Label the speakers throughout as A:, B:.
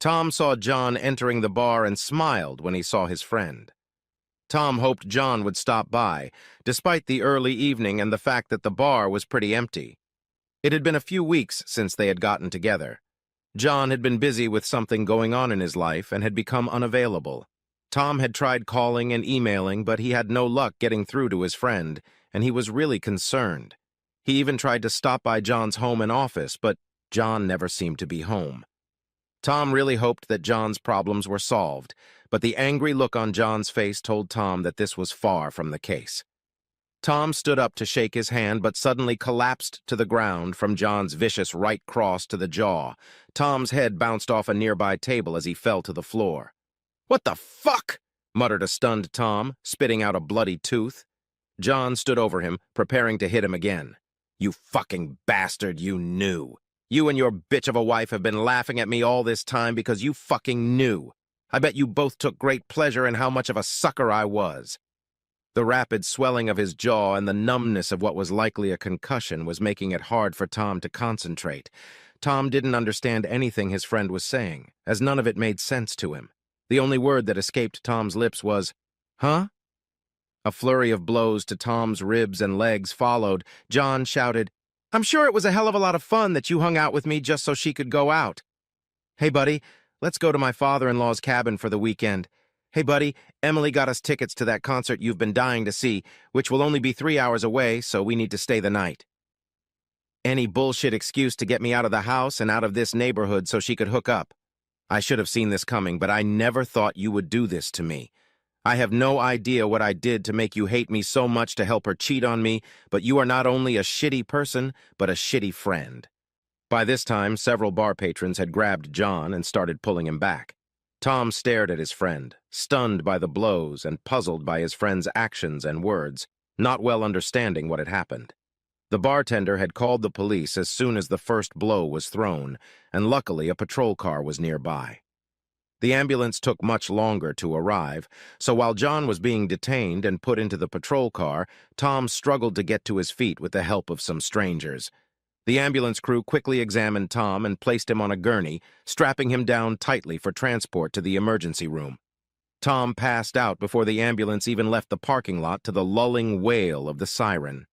A: Tom saw John entering the bar and smiled when he saw his friend. Tom hoped John would stop by, despite the early evening and the fact that the bar was pretty empty. It had been a few weeks since they had gotten together. John had been busy with something going on in his life and had become unavailable. Tom had tried calling and emailing, but he had no luck getting through to his friend, and he was really concerned. He even tried to stop by John's home and office, but John never seemed to be home. Tom really hoped that John's problems were solved, but the angry look on John's face told Tom that this was far from the case. Tom stood up to shake his hand, but suddenly collapsed to the ground from John's vicious right cross to the jaw. Tom's head bounced off a nearby table as he fell to the floor. "What the fuck?" muttered a stunned Tom, spitting out a bloody tooth. John stood over him, preparing to hit him again. "You fucking bastard, you knew. You and your bitch of a wife have been laughing at me all this time because you fucking knew. I bet you both took great pleasure in how much of a sucker I was." The rapid swelling of his jaw and the numbness of what was likely a concussion was making it hard for Tom to concentrate. Tom didn't understand anything his friend was saying, as none of it made sense to him. The only word that escaped Tom's lips was, "Huh?" A flurry of blows to Tom's ribs and legs followed. John shouted, "I'm sure it was a hell of a lot of fun that you hung out with me just so she could go out. Hey, buddy, let's go to my father-in-law's cabin for the weekend. Hey, buddy, Emily got us tickets to that concert you've been dying to see, which will only be 3 hours away, so we need to stay the night." Any bullshit excuse to get me out of the house and out of this neighborhood so she could hook up. I should have seen this coming, but I never thought you would do this to me. I have no idea what I did to make you hate me so much to help her cheat on me, but you are not only a shitty person, but a shitty friend. By this time, several bar patrons had grabbed John and started pulling him back. Tom stared at his friend, stunned by the blows and puzzled by his friend's actions and words, not well understanding what had happened. The bartender had called the police as soon as the first blow was thrown, and luckily a patrol car was nearby. The ambulance took much longer to arrive, so while John was being detained and put into the patrol car, Tom struggled to get to his feet with the help of some strangers. The ambulance crew quickly examined Tom and placed him on a gurney, strapping him down tightly for transport to the emergency room. Tom passed out before the ambulance even left the parking lot to the lulling wail of the siren.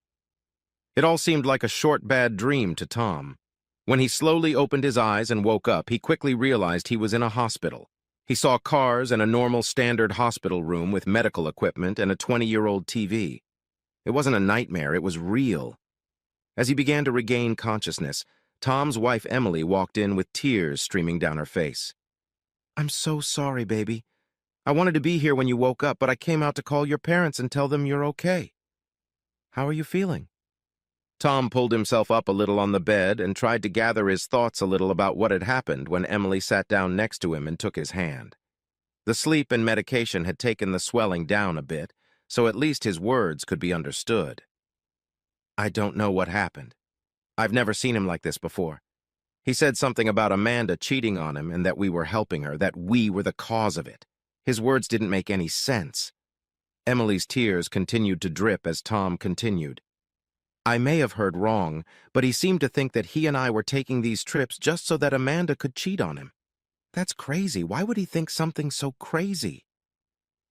A: It all seemed like a short, bad dream to Tom. When he slowly opened his eyes and woke up, he quickly realized he was in a hospital. He saw cars and a normal standard hospital room with medical equipment and a 20-year-old TV. It wasn't a nightmare, it was real. As he began to regain consciousness, Tom's wife Emily walked in with tears streaming down her face. "I'm so sorry, baby. I wanted to be here when you woke up, but I came out to call your parents and tell them you're okay. How are you feeling?" Tom pulled himself up a little on the bed and tried to gather his thoughts a little about what had happened when Emily sat down next to him and took his hand. The sleep and medication had taken the swelling down a bit, so at least his words could be understood. "I don't know what happened. I've never seen him like this before. He said something about Amanda cheating on him and that we were helping her, that we were the cause of it. His words didn't make any sense." Emily's tears continued to drip as Tom continued. "I may have heard wrong, but he seemed to think that he and I were taking these trips just so that Amanda could cheat on him. That's crazy. Why would he think something so crazy?"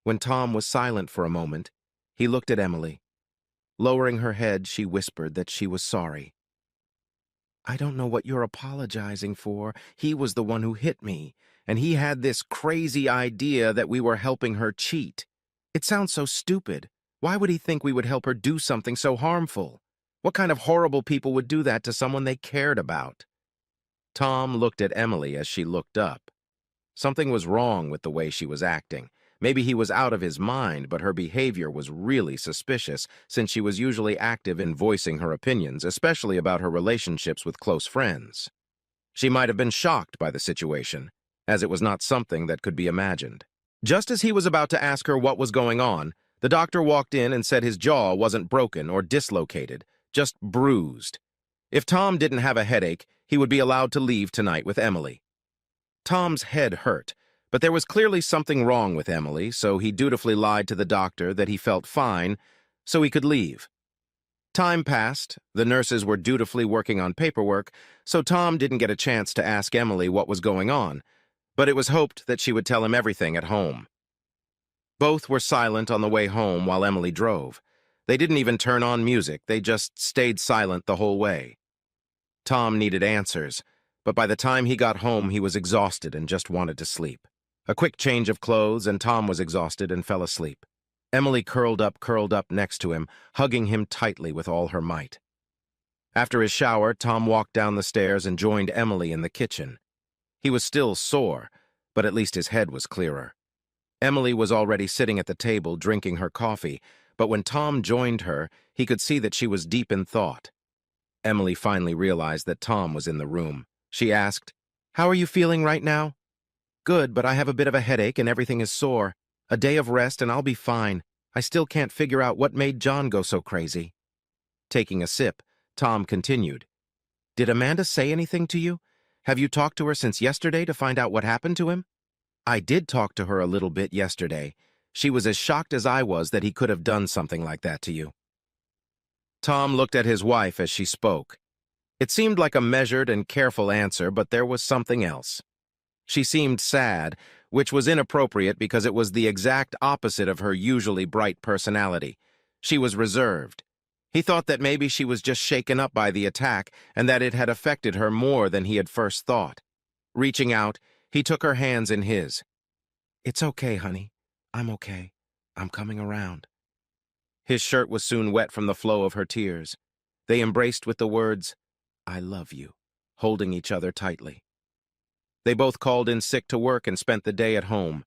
A: When Tom was silent for a moment, he looked at Emily. Lowering her head, she whispered that she was sorry. "I don't know what you're apologizing for. He was the one who hit me, and he had this crazy idea that we were helping her cheat. It sounds so stupid. Why would he think we would help her do something so harmful? What kind of horrible people would do that to someone they cared about?" Tom looked at Emily as she looked up. Something was wrong with the way she was acting. Maybe he was out of his mind, but her behavior was really suspicious, since she was usually active in voicing her opinions, especially about her relationships with close friends. She might have been shocked by the situation, as it was not something that could be imagined. Just as he was about to ask her what was going on, the doctor walked in and said his jaw wasn't broken or dislocated, just bruised. If Tom didn't have a headache, he would be allowed to leave tonight with Emily. Tom's head hurt, but there was clearly something wrong with Emily, so he dutifully lied to the doctor that he felt fine, so he could leave. Time passed, the nurses were dutifully working on paperwork, so Tom didn't get a chance to ask Emily what was going on, but it was hoped that she would tell him everything at home. Both were silent on the way home while Emily drove. They didn't even turn on music, they just stayed silent the whole way. Tom needed answers, but by the time he got home he was exhausted and just wanted to sleep. A quick change of clothes and Tom was exhausted and fell asleep. Emily curled up next to him, hugging him tightly with all her might. After his shower, Tom walked down the stairs and joined Emily in the kitchen. He was still sore, but at least his head was clearer. Emily was already sitting at the table drinking her coffee, but when Tom joined her, he could see that she was deep in thought. Emily finally realized that Tom was in the room. She asked, "How are you feeling right now?" "Good, but I have a bit of a headache and everything is sore. A day of rest and I'll be fine. I still can't figure out what made John go so crazy." Taking a sip, Tom continued, "Did Amanda say anything to you? Have you talked to her since yesterday to find out what happened to him?" "I did talk to her a little bit yesterday. She was as shocked as I was that he could have done something like that to you." Tom looked at his wife as she spoke. It seemed like a measured and careful answer, but there was something else. She seemed sad, which was inappropriate because it was the exact opposite of her usually bright personality. She was reserved. He thought that maybe she was just shaken up by the attack and that it had affected her more than he had first thought. Reaching out, he took her hands in his. "It's okay, honey. I'm okay. I'm coming around." His shirt was soon wet from the flow of her tears. They embraced with the words, "I love you," holding each other tightly. They both called in sick to work and spent the day at home.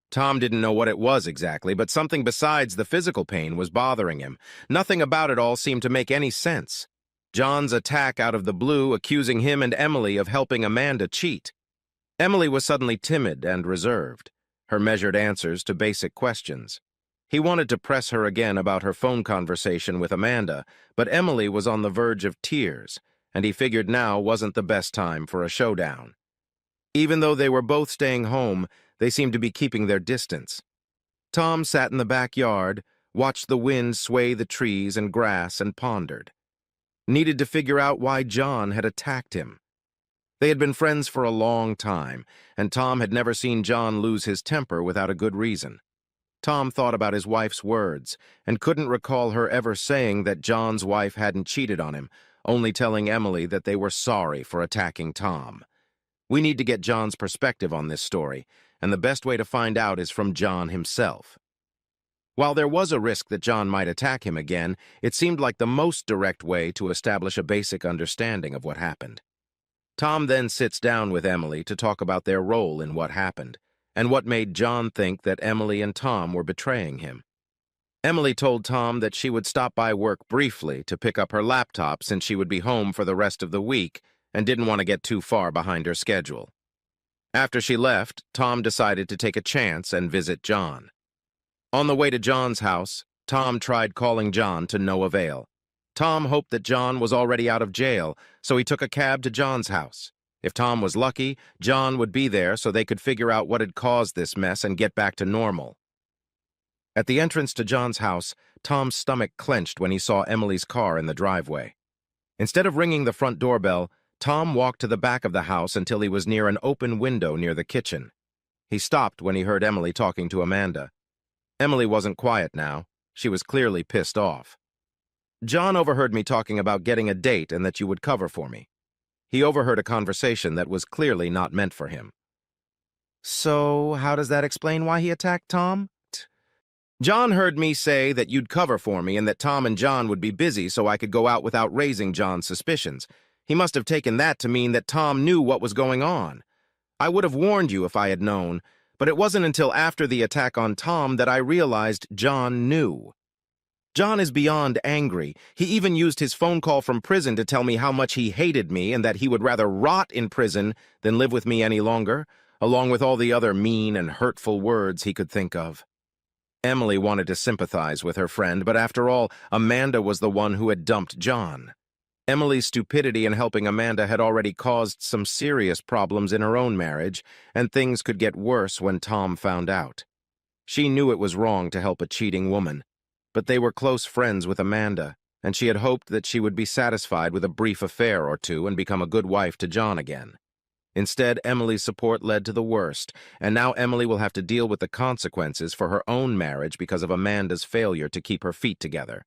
A: Tom didn't know what it was exactly, but something besides the physical pain was bothering him. Nothing about it all seemed to make any sense. John's attack out of the blue, accusing him and Emily of helping Amanda cheat. Emily was suddenly timid and reserved, her measured answers to basic questions. He wanted to press her again about her phone conversation with Amanda, but Emily was on the verge of tears, and he figured now wasn't the best time for a showdown. Even though they were both staying home, they seemed to be keeping their distance. Tom sat in the backyard, watched the wind sway the trees and grass, and pondered. Needed to figure out why John had attacked him. They had been friends for a long time, and Tom had never seen John lose his temper without a good reason. Tom thought about his wife's words, and couldn't recall her ever saying that John's wife hadn't cheated on him, only telling Emily that they were sorry for attacking Tom. We need to get John's perspective on this story, and the best way to find out is from John himself. While there was a risk that John might attack him again, it seemed like the most direct way to establish a basic understanding of what happened. Tom then sits down with Emily to talk about their role in what happened, and what made John think that Emily and Tom were betraying him. Emily told Tom that she would stop by work briefly to pick up her laptop since she would be home for the rest of the week and didn't want to get too far behind her schedule. After she left, Tom decided to take a chance and visit John. On the way to John's house, Tom tried calling John to no avail. Tom hoped that John was already out of jail, so he took a cab to John's house. If Tom was lucky, John would be there so they could figure out what had caused this mess and get back to normal. At the entrance to John's house, Tom's stomach clenched when he saw Emily's car in the driveway. Instead of ringing the front doorbell, Tom walked to the back of the house until he was near an open window near the kitchen. He stopped when he heard Emily talking to Amanda. Emily wasn't quiet now. She was clearly pissed off. "John overheard me talking about getting a date and that you would cover for me." He overheard a conversation that was clearly not meant for him. "So, how does that explain why he attacked Tom?" "John heard me say that you'd cover for me and that Tom and John would be busy so I could go out without raising John's suspicions. He must have taken that to mean that Tom knew what was going on. I would have warned you if I had known, but it wasn't until after the attack on Tom that I realized John knew. John is beyond angry. He even used his phone call from prison to tell me how much he hated me and that he would rather rot in prison than live with me any longer, along with all the other mean and hurtful words he could think of." Emily wanted to sympathize with her friend, but after all, Amanda was the one who had dumped John. Emily's stupidity in helping Amanda had already caused some serious problems in her own marriage, and things could get worse when Tom found out. She knew it was wrong to help a cheating woman, but they were close friends with Amanda, and she had hoped that she would be satisfied with a brief affair or two and become a good wife to John again. Instead, Emily's support led to the worst, and now Emily will have to deal with the consequences for her own marriage because of Amanda's failure to keep her feet together.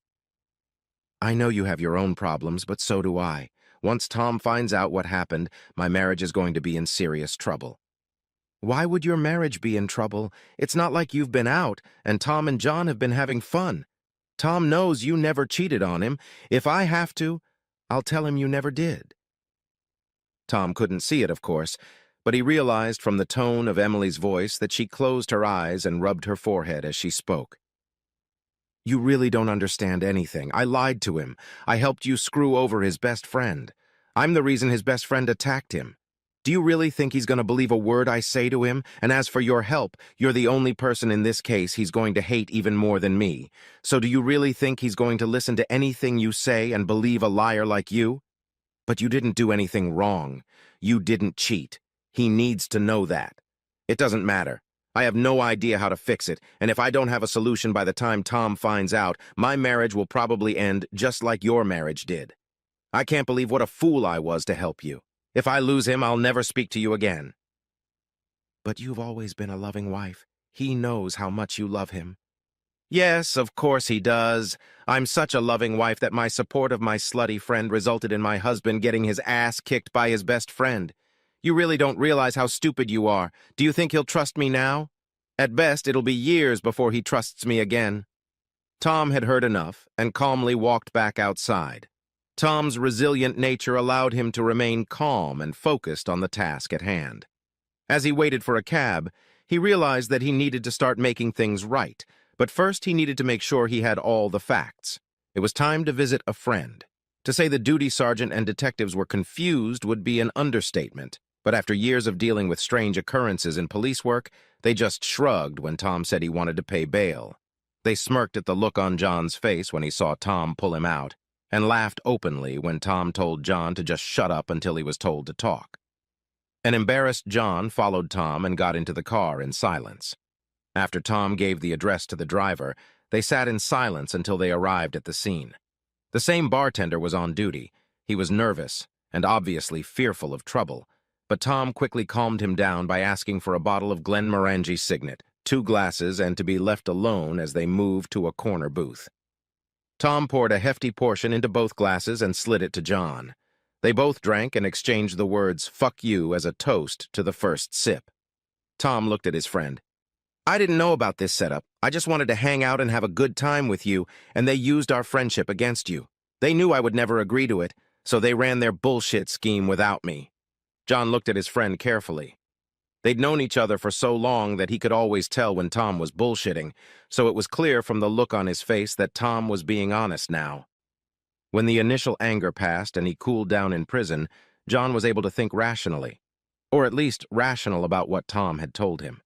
A: I know you have your own problems, but so do I. Once Tom finds out what happened, my marriage is going to be in serious trouble. Why would your marriage be in trouble? It's not like you've been out, and Tom and John have been having fun. Tom knows you never cheated on him. If I have to, I'll tell him you never did. Tom couldn't see it, of course, but he realized from the tone of Emily's voice that she closed her eyes and rubbed her forehead as she spoke. You really don't understand anything. I lied to him. I helped you screw over his best friend. I'm the reason his best friend attacked him. Do you really think he's going to believe a word I say to him? And as for your help, you're the only person in this case he's going to hate even more than me. So do you really think he's going to listen to anything you say and believe a liar like you? But you didn't do anything wrong. You didn't cheat. He needs to know that. It doesn't matter. I have no idea how to fix it, and if I don't have a solution by the time Tom finds out, my marriage will probably end just like your marriage did. I can't believe what a fool I was to help you. If I lose him, I'll never speak to you again. But you've always been a loving wife. He knows how much you love him. Yes, of course he does. I'm such a loving wife that my support of my slutty friend resulted in my husband getting his ass kicked by his best friend. You really don't realize how stupid you are. Do you think he'll trust me now? At best, it'll be years before he trusts me again. Tom had heard enough and calmly walked back outside. Tom's resilient nature allowed him to remain calm and focused on the task at hand. As he waited for a cab, he realized that he needed to start making things right, but first he needed to make sure he had all the facts. It was time to visit a friend. To say the duty sergeant and detectives were confused would be an understatement, but after years of dealing with strange occurrences in police work, they just shrugged when Tom said he wanted to pay bail. They smirked at the look on John's face when he saw Tom pull him out, and laughed openly when Tom told John to just shut up until he was told to talk. An embarrassed John followed Tom and got into the car in silence. After Tom gave the address to the driver, they sat in silence until they arrived at the scene. The same bartender was on duty. He was nervous and obviously fearful of trouble, but Tom quickly calmed him down by asking for a bottle of Glenmorangie Signet, 2 glasses, and to be left alone as they moved to a corner booth. Tom poured a hefty portion into both glasses and slid it to John. They both drank and exchanged the words, "fuck you," as a toast to the first sip. Tom looked at his friend. I didn't know about this setup. I just wanted to hang out and have a good time with you, and they used our friendship against you. They knew I would never agree to it, so they ran their bullshit scheme without me. John looked at his friend carefully. They'd known each other for so long that he could always tell when Tom was bullshitting, so it was clear from the look on his face that Tom was being honest now. When the initial anger passed and he cooled down in prison, John was able to think rationally, or at least rational about what Tom had told him.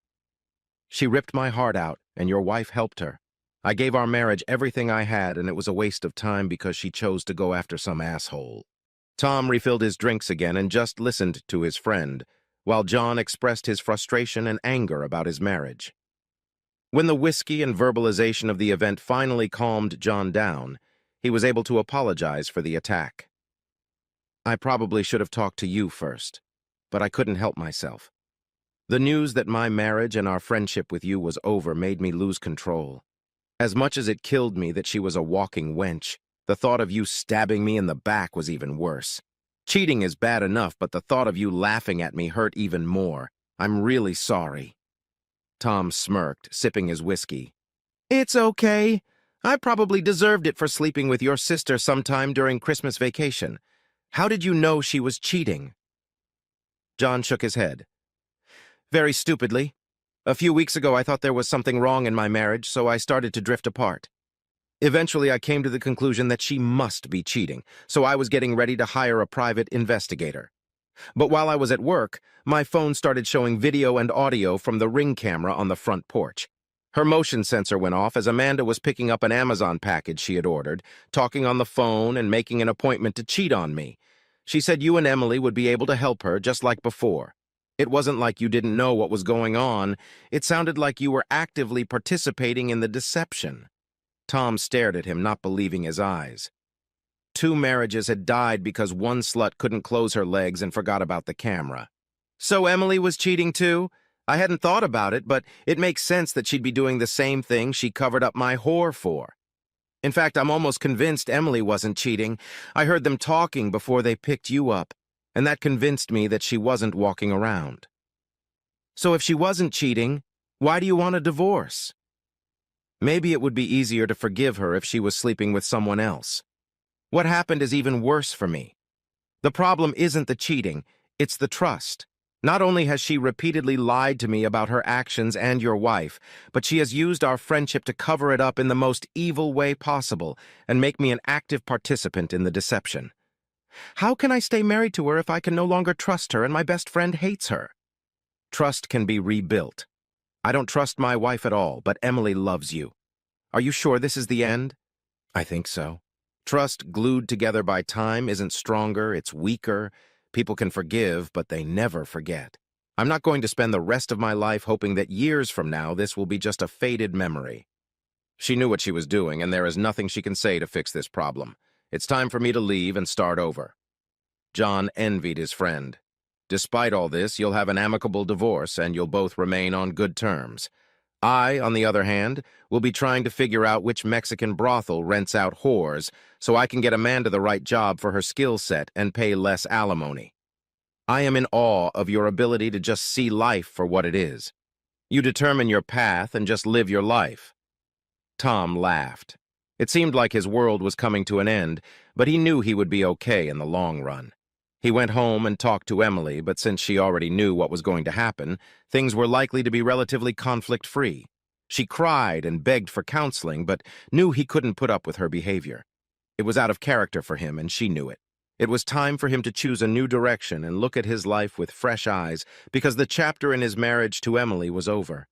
A: She ripped my heart out, and your wife helped her. I gave our marriage everything I had, and it was a waste of time because she chose to go after some asshole. Tom refilled his drinks again and just listened to his friend, while John expressed his frustration and anger about his marriage. When the whiskey and verbalization of the event finally calmed John down, he was able to apologize for the attack. I probably should have talked to you first, but I couldn't help myself. The news that my marriage and our friendship with you was over made me lose control. As much as it killed me that she was a walking wench, the thought of you stabbing me in the back was even worse. Cheating is bad enough, but the thought of you laughing at me hurt even more. I'm really sorry. Tom smirked, sipping his whiskey. It's okay. I probably deserved it for sleeping with your sister sometime during Christmas vacation. How did you know she was cheating? John shook his head. Very stupidly. A few weeks ago, I thought there was something wrong in my marriage, so I started to drift apart. Eventually, I came to the conclusion that she must be cheating, so I was getting ready to hire a private investigator. But while I was at work, my phone started showing video and audio from the Ring camera on the front porch. Her motion sensor went off as Amanda was picking up an Amazon package she had ordered, talking on the phone and making an appointment to cheat on me. She said you and Emily would be able to help her just like before. It wasn't like you didn't know what was going on. It sounded like you were actively participating in the deception. Tom stared at him, not believing his eyes. 2 marriages had died because one slut couldn't close her legs and forgot about the camera. So Emily was cheating too? I hadn't thought about it, but it makes sense that she'd be doing the same thing she covered up my whore for. In fact, I'm almost convinced Emily wasn't cheating. I heard them talking before they picked you up, and that convinced me that she wasn't walking around. So if she wasn't cheating, why do you want a divorce? Maybe it would be easier to forgive her if she was sleeping with someone else. What happened is even worse for me. The problem isn't the cheating, it's the trust. Not only has she repeatedly lied to me about her actions and your wife, but she has used our friendship to cover it up in the most evil way possible and make me an active participant in the deception. How can I stay married to her if I can no longer trust her and my best friend hates her? Trust can be rebuilt. I don't trust my wife at all, but Emily loves you. Are you sure this is the end? I think so. Trust glued together by time isn't stronger, it's weaker. People can forgive, but they never forget. I'm not going to spend the rest of my life hoping that years from now this will be just a faded memory. She knew what she was doing, and there is nothing she can say to fix this problem. It's time for me to leave and start over. John envied his friend. Despite all this, you'll have an amicable divorce, and you'll both remain on good terms. I, on the other hand, will be trying to figure out which Mexican brothel rents out whores so I can get Amanda the right job for her skill set and pay less alimony. I am in awe of your ability to just see life for what it is. You determine your path and just live your life. Tom laughed. It seemed like his world was coming to an end, but he knew he would be okay in the long run. He went home and talked to Emily, but since she already knew what was going to happen, things were likely to be relatively conflict-free. She cried and begged for counseling, but knew he couldn't put up with her behavior. It was out of character for him, and she knew it. It was time for him to choose a new direction and look at his life with fresh eyes, because the chapter in his marriage to Emily was over.